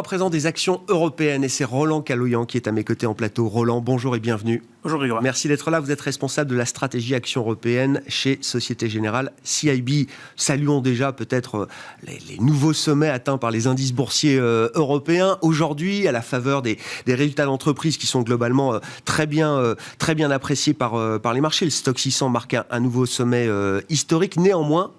présent des actions européennes et c'est Roland Caloyan qui est à mes côtés en plateau. Roland, bonjour et bienvenue. Bonjour Grégoire. Merci d'être là. Vous êtes responsable de la stratégie action européenne chez Société Générale CIB. Saluons déjà peut-être les nouveaux sommets atteints par les indices boursiers européens. Aujourd'hui, à la faveur des résultats d'entreprise qui sont globalement très bien appréciés par les marchés, le Stoxx 600 marque un nouveau sommet historique. Néanmoins,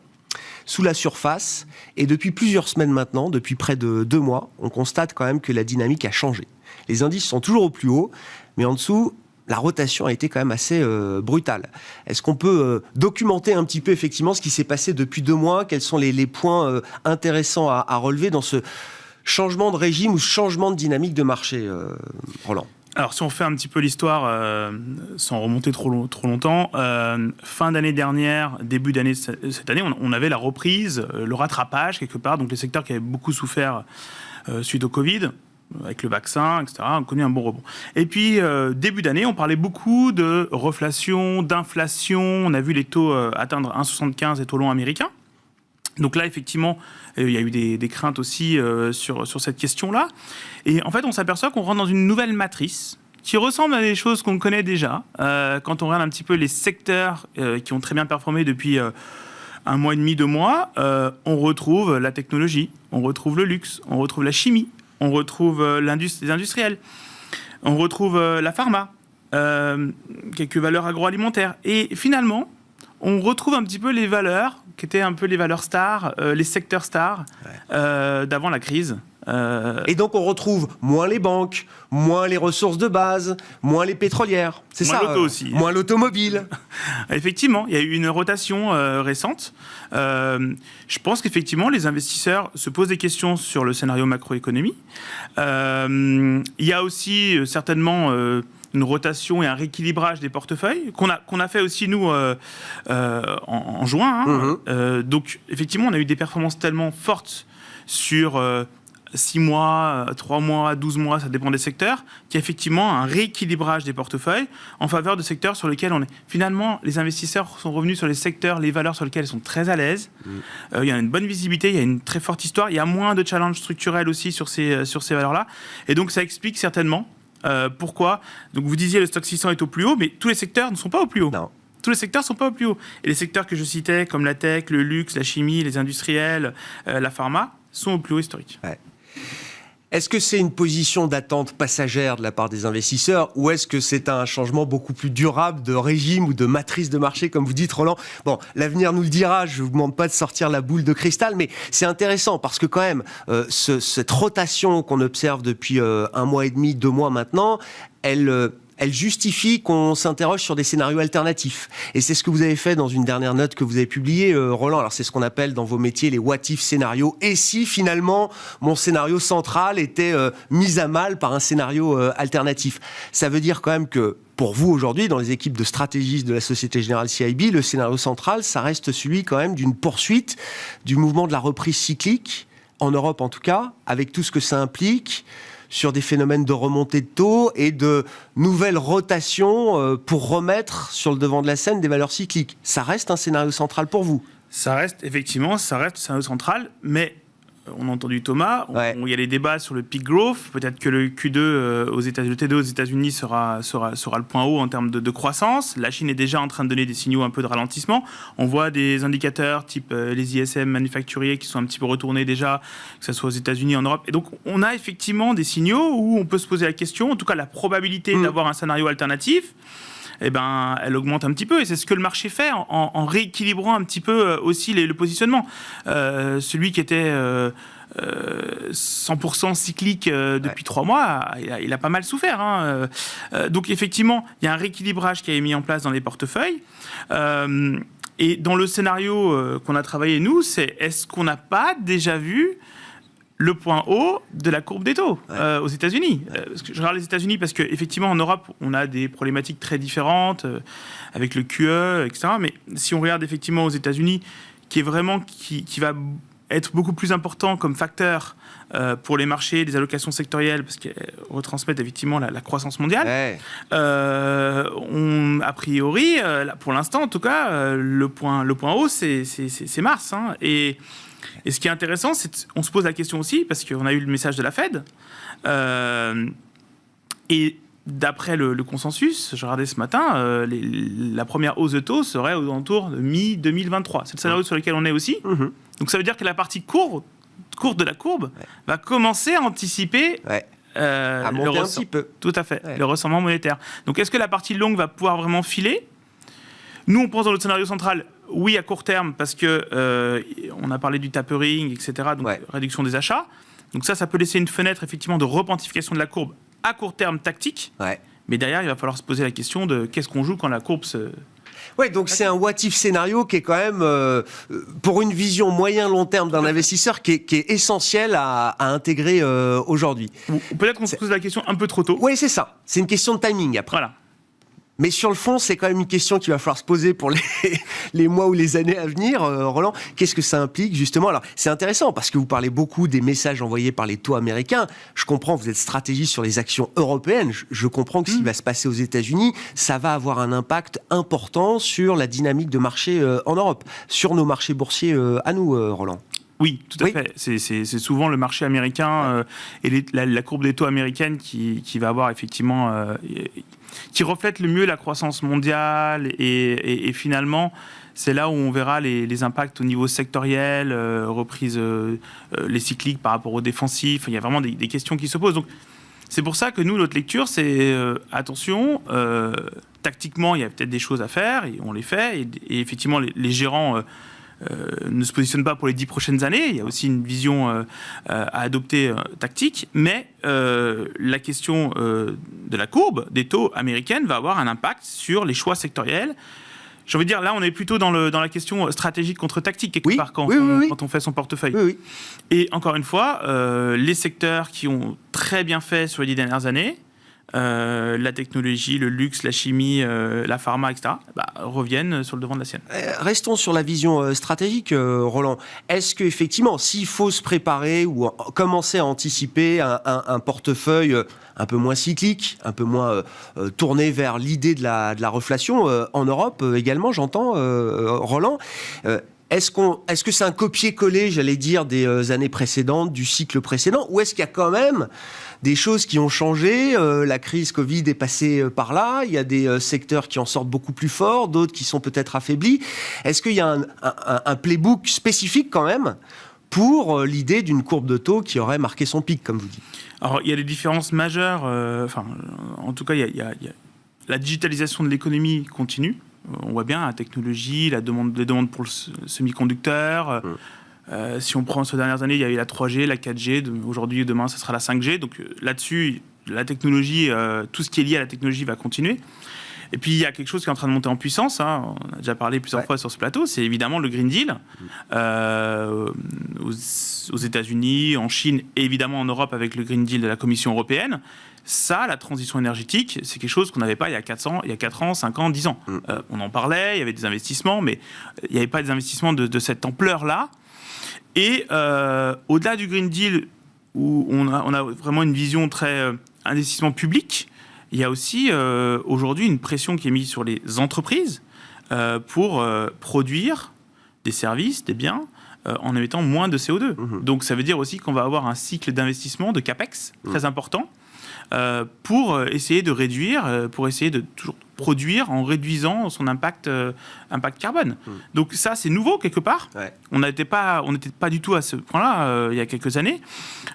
sous la surface, et depuis plusieurs semaines maintenant, depuis près de 2 mois, on constate quand même que la dynamique a changé. Les indices sont toujours au plus haut, mais en dessous, la rotation a été quand même assez brutale. Est-ce qu'on peut documenter un petit peu effectivement ce qui s'est passé depuis 2 mois? Quels sont les points intéressants à relever dans ce changement de régime ou changement de dynamique de marché, Roland? Alors, si on fait un petit peu l'histoire, sans remonter trop longtemps, fin d'année dernière, début d'année cette année, on avait la reprise, le rattrapage quelque part, donc les secteurs qui avaient beaucoup souffert suite au Covid, avec le vaccin, etc., ont connu un bon rebond. Et puis, début d'année, on parlait beaucoup de reflation, d'inflation, on a vu les taux atteindre 1,75 les taux longs américains. Donc là, effectivement, il y a eu des craintes aussi sur cette question-là. Et en fait, on s'aperçoit qu'on rentre dans une nouvelle matrice qui ressemble à des choses qu'on connaît déjà. Quand on regarde un petit peu les secteurs qui ont très bien performé depuis 1 mois et demi, 2 mois, on retrouve la technologie, on retrouve le luxe, on retrouve la chimie, on retrouve les industriels, on retrouve la pharma, quelques valeurs agroalimentaires. Et finalement, on retrouve un petit peu les valeurs qui étaient un peu les valeurs stars, les secteurs stars d'avant la crise. Et donc on retrouve moins les banques, moins les ressources de base, moins les pétrolières. C'est moins ça, l'auto aussi. Moins l'automobile. Effectivement, il y a eu une rotation récente. Je pense qu'effectivement, les investisseurs se posent des questions sur le scénario macroéconomie. Il y a aussi certainement une rotation et un rééquilibrage des portefeuilles qu'on a fait aussi nous en juin. Donc effectivement, on a eu des performances tellement fortes sur 6 mois, 3 mois, 12 mois, ça dépend des secteurs, qu'il y a effectivement un rééquilibrage des portefeuilles en faveur de secteurs sur lesquels on est. Finalement, les investisseurs sont revenus sur les secteurs, les valeurs sur lesquelles ils sont très à l'aise. Il y a une bonne visibilité, il y a une très forte histoire, il y a moins de challenges structurels aussi sur ces valeurs-là. Et donc ça explique certainement pourquoi. Donc vous disiez le Stoxx 600 est au plus haut, mais tous les secteurs ne sont pas au plus haut. Non. Tous les secteurs ne sont pas au plus haut. Et les secteurs que je citais, comme la tech, le luxe, la chimie, les industriels, la pharma, sont au plus haut historique. Ouais. Est-ce que c'est une position d'attente passagère de la part des investisseurs ou est-ce que c'est un changement beaucoup plus durable de régime ou de matrice de marché, comme vous dites, Roland? Bon, l'avenir nous le dira, je ne vous demande pas de sortir la boule de cristal, mais c'est intéressant parce que quand même, cette rotation qu'on observe depuis 1 mois et demi, 2 mois maintenant, elle justifie qu'on s'interroge sur des scénarios alternatifs. Et c'est ce que vous avez fait dans une dernière note que vous avez publiée, Roland. Alors, c'est ce qu'on appelle dans vos métiers les what-if scénarios. Et si, finalement, mon scénario central était mis à mal par un scénario alternatif? Ça veut dire quand même que, pour vous, aujourd'hui, dans les équipes de stratégistes de la Société Générale CIB, le scénario central, ça reste celui quand même d'une poursuite du mouvement de la reprise cyclique, en Europe en tout cas, avec tout ce que ça implique, sur des phénomènes de remontée de taux et de nouvelles rotations pour remettre sur le devant de la scène des valeurs cycliques. Ça reste un scénario central pour vous? Ça reste un scénario central, mais on a entendu Thomas, il y a les débats sur le peak growth, peut-être que le Q2 le T2 aux États-Unis sera le point haut en termes de croissance. La Chine est déjà en train de donner des signaux un peu de ralentissement. On voit des indicateurs type les ISM manufacturiers qui sont un petit peu retournés déjà, que ce soit aux États-Unis, en Europe. Et donc on a effectivement des signaux où on peut se poser la question, en tout cas la probabilité d'avoir un scénario alternatif, eh ben, elle augmente un petit peu. Et c'est ce que le marché fait en rééquilibrant un petit peu aussi le positionnement. Celui qui était 100% cyclique depuis 3 mois, il a pas mal souffert. Donc effectivement, il y a un rééquilibrage qui a été mis en place dans les portefeuilles. Et dans le scénario qu'on a travaillé, nous, c'est est-ce qu'on n'a pas déjà vu le point haut de la courbe des taux aux États-Unis. Parce que je regarde les États-Unis parce qu'effectivement, en Europe, on a des problématiques très différentes avec le QE, etc. Mais si on regarde effectivement aux États-Unis, qui va être beaucoup plus important comme facteur pour les marchés, les allocations sectorielles, parce qu'elles retransmettent effectivement la croissance mondiale. A priori, pour l'instant en tout cas, le point haut, c'est mars. Et Et ce qui est intéressant, c'est qu'on se pose la question aussi, parce qu'on a eu le message de la Fed, et d'après le consensus, je regardais ce matin, la première hausse de taux serait aux alentours de mi-2023. C'est le scénario sur lequel on est aussi. Donc ça veut dire que la partie courte de la courbe va commencer à anticiper à monter un petit peu. Tout à fait, le resserrement monétaire. Donc est-ce que la partie longue va pouvoir vraiment filer ? Nous, on pense dans notre scénario central, oui, à court terme, parce que on a parlé du tapering, etc., donc réduction des achats. Donc ça peut laisser une fenêtre, effectivement, de repentification de la courbe à court terme tactique. Mais derrière, il va falloir se poser la question de qu'est-ce qu'on joue quand la courbe se... Oui, donc c'est un what-if scénario qui est quand même, pour une vision moyen-long terme d'un investisseur, qui est essentiel à intégrer aujourd'hui. Peut-être qu'on se pose la question un peu trop tôt. Oui, c'est ça. C'est une question de timing après. Voilà. Mais sur le fond, c'est quand même une question qu'il va falloir se poser pour les mois ou les années à venir. Roland, qu'est-ce que ça implique justement ? Alors, c'est intéressant parce que vous parlez beaucoup des messages envoyés par les taux américains. Je comprends, vous êtes stratégiste sur les actions européennes. Je comprends que ce qui va se passer aux États-Unis, ça va avoir un impact important sur la dynamique de marché en Europe, sur nos marchés boursiers à nous, Roland. Oui, tout à fait. C'est souvent le marché américain et la courbe des taux américaine qui va avoir effectivement... qui reflète le mieux la croissance mondiale et finalement, c'est là où on verra les impacts au niveau sectoriel, reprise, les cycliques par rapport aux défensifs. Il y a vraiment des questions qui se posent. Donc, c'est pour ça que nous, notre lecture, c'est attention, tactiquement, il y a peut-être des choses à faire et on les fait. Et effectivement, les gérants... ne se positionne pas pour les 10 prochaines années. Il y a aussi une vision à adopter tactique. Mais la question de la courbe des taux américaines va avoir un impact sur les choix sectoriels. J'ai envie de dire, là, on est plutôt dans la question stratégique contre tactique, quelque part, quand on fait son portefeuille. Et encore une fois, les secteurs qui ont très bien fait sur les 10 dernières années, la technologie, le luxe, la chimie, la pharma, etc., reviennent sur le devant de la scène. Restons sur la vision stratégique, Roland. Est-ce qu'effectivement, s'il faut se préparer ou commencer à anticiper un portefeuille un peu moins cyclique, un peu moins tourné vers l'idée de la reflation en Europe également, j'entends, Roland, est-ce que c'est un copier-coller, j'allais dire, des années précédentes, du cycle précédent, ou est-ce qu'il y a quand même des choses qui ont changé? La crise Covid est passée par là, il y a des secteurs qui en sortent beaucoup plus forts, d'autres qui sont peut-être affaiblis. Est-ce qu'il y a un playbook spécifique quand même pour l'idée d'une courbe de taux qui aurait marqué son pic, comme vous dites? Alors, il y a des différences majeures. En tout cas, il y a la digitalisation de l'économie continue. On voit bien la technologie, les demandes pour le semi-conducteur. Si on prend ces dernières années, il y a eu la 3G, la 4G. Aujourd'hui et demain, ça sera la 5G. Donc là-dessus, la technologie, tout ce qui est lié à la technologie va continuer. Et puis, il y a quelque chose qui est en train de monter en puissance. On a déjà parlé plusieurs fois sur ce plateau. C'est évidemment le Green Deal. Aux États-Unis, en Chine et évidemment en Europe avec le Green Deal de la Commission européenne. Ça, la transition énergétique, c'est quelque chose qu'on n'avait pas il y a 4 ans, 5 ans, 10 ans. On en parlait, il y avait des investissements, mais il n'y avait pas des investissements de cette ampleur-là. Et au-delà du Green Deal, où on a vraiment une vision très investissement public, il y a aussi aujourd'hui une pression qui est mise sur les entreprises pour produire des services, des biens, en émettant moins de CO2. Donc ça veut dire aussi qu'on va avoir un cycle d'investissement, de CAPEX, très important, pour essayer de réduire, pour essayer de toujours produire en réduisant son impact carbone. Donc ça, c'est nouveau quelque part. On n'était pas du tout à ce point-là il y a quelques années.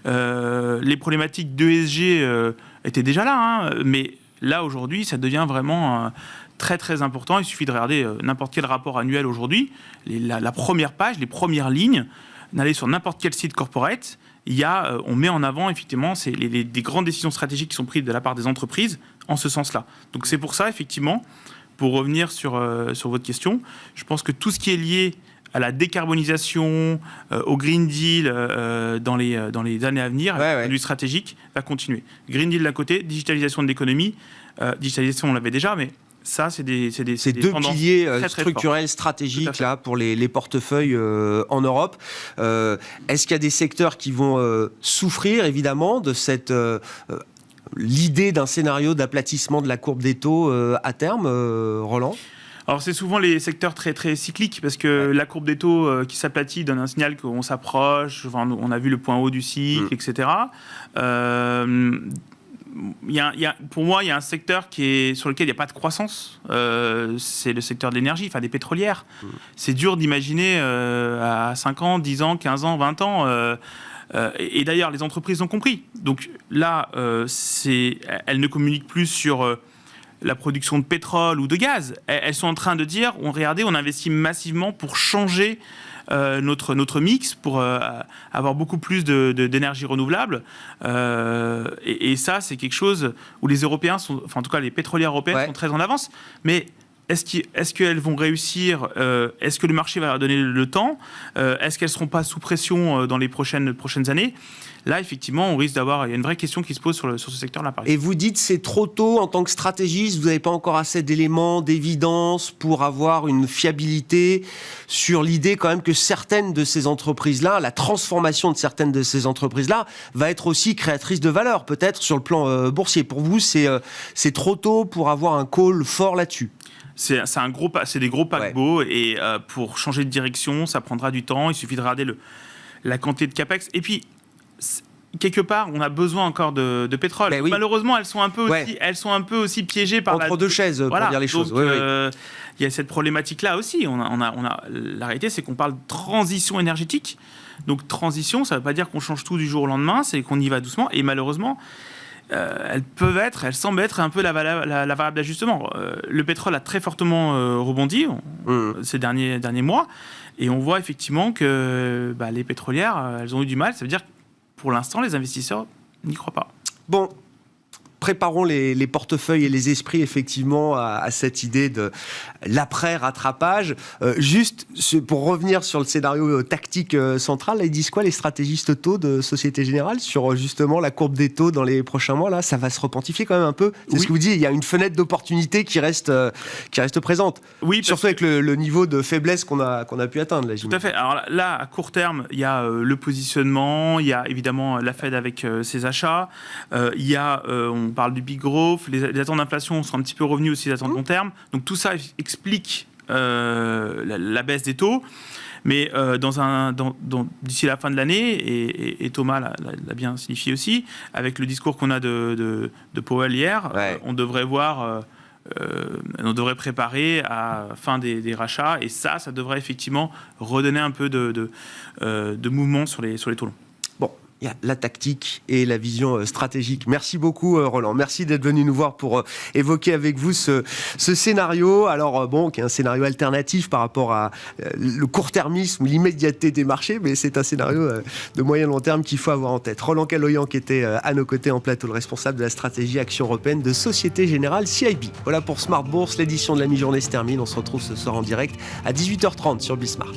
Les problématiques d'ESG étaient déjà là, mais là, aujourd'hui, ça devient vraiment très, très important. Il suffit de regarder n'importe quel rapport annuel aujourd'hui. La première page, les premières lignes, d'aller sur n'importe quel site corporate, on met en avant, effectivement, des grandes décisions stratégiques qui sont prises de la part des entreprises en ce sens-là. Donc c'est pour ça, effectivement, pour revenir sur votre question, je pense que tout ce qui est lié à la décarbonisation, au Green Deal dans les années à venir, du stratégique, va continuer. Green Deal d'un côté, digitalisation de l'économie. Digitalisation, on l'avait déjà, mais ça, c'est deux piliers très, très structurels, stratégiques là, pour les portefeuilles en Europe. Est-ce qu'il y a des secteurs qui vont souffrir, évidemment, de cette... l'idée d'un scénario d'aplatissement de la courbe des taux à terme, Roland ? Alors c'est souvent les secteurs très très cycliques parce que la courbe des taux qui s'aplatit donne un signal qu'on s'approche. Enfin, on a vu le point haut du cycle, etc. Pour moi, il y a un secteur sur lequel il n'y a pas de croissance. C'est le secteur de l'énergie, enfin des pétrolières. C'est dur d'imaginer à 5 ans, 10 ans, 15 ans, 20 ans. Et d'ailleurs, les entreprises ont compris. Donc là, elles ne communiquent plus sur la production de pétrole ou de gaz. Elles sont en train de dire, regardez, on investit massivement pour changer notre mix, pour avoir beaucoup plus d'énergie renouvelable. Et ça, c'est quelque chose où les Européens, enfin en tout cas les pétrolières européennes sont très en avance. Mais est-ce qu'elles vont réussir? Est-ce que le marché va leur donner le temps? Est-ce qu'elles ne seront pas sous pression dans les prochaines années? Là, effectivement, il y a une vraie question qui se pose sur ce secteur-là. Et vous dites c'est trop tôt en tant que stratégiste, vous n'avez pas encore assez d'éléments, d'évidence pour avoir une fiabilité sur l'idée quand même que certaines de ces entreprises-là, la transformation de certaines de ces entreprises-là va être aussi créatrice de valeur, peut-être sur le plan boursier. Pour vous, c'est trop tôt pour avoir un call fort là-dessus? C'est des gros paquebots et pour changer de direction, ça prendra du temps. Il suffit de regarder la quantité de capex. Et puis, quelque part, on a besoin encore de pétrole. Ben oui. Malheureusement, elles sont un peu aussi piégées par entre deux chaises, pour dire les choses. Donc, il y a cette problématique-là aussi. La réalité, c'est qu'on parle de transition énergétique. Donc, transition, ça ne veut pas dire qu'on change tout du jour au lendemain, c'est qu'on y va doucement. Et malheureusement, elles semblent être un peu la variable d'ajustement. Le pétrole a très fortement rebondi ces derniers mois. Et on voit effectivement que les pétrolières, elles ont eu du mal. Ça veut dire que pour l'instant, les investisseurs n'y croient pas. Bon, préparons les portefeuilles et les esprits effectivement à cette idée de l'après-rattrapage. Juste pour revenir sur le scénario tactique central, là, ils disent quoi les stratégistes taux de Société Générale sur justement la courbe des taux dans les prochains mois? Là, ça va se repentifier quand même un peu. C'est ce que vous dites, il y a une fenêtre d'opportunité qui reste présente. Oui, surtout avec le niveau de faiblesse qu'on a pu atteindre. Là, tout à fait. Alors là, à court terme, il y a le positionnement, il y a évidemment la Fed avec ses achats, il y a on parle du big growth, les attentes d'inflation sont un petit peu revenues aussi des attentes de long terme. Donc tout ça explique la baisse des taux. Mais d'ici la fin de l'année, et Thomas l'a bien signifié aussi, avec le discours qu'on a de Powell hier, on devrait on devrait préparer à fin des rachats. Et ça devrait effectivement redonner un peu de mouvement sur les taux longs. Bon. Il y a la tactique et la vision stratégique. Merci beaucoup, Roland. Merci d'être venu nous voir pour évoquer avec vous ce scénario. Alors, qui est un scénario alternatif par rapport à le court-termisme ou l'immédiateté des marchés, mais c'est un scénario de moyen-long terme qu'il faut avoir en tête. Roland Caloyan, qui était à nos côtés en plateau, le responsable de la stratégie action européenne de Société Générale CIB. Voilà pour Smart Bourse. L'édition de la mi-journée se termine. On se retrouve ce soir en direct à 18h30 sur Bismart.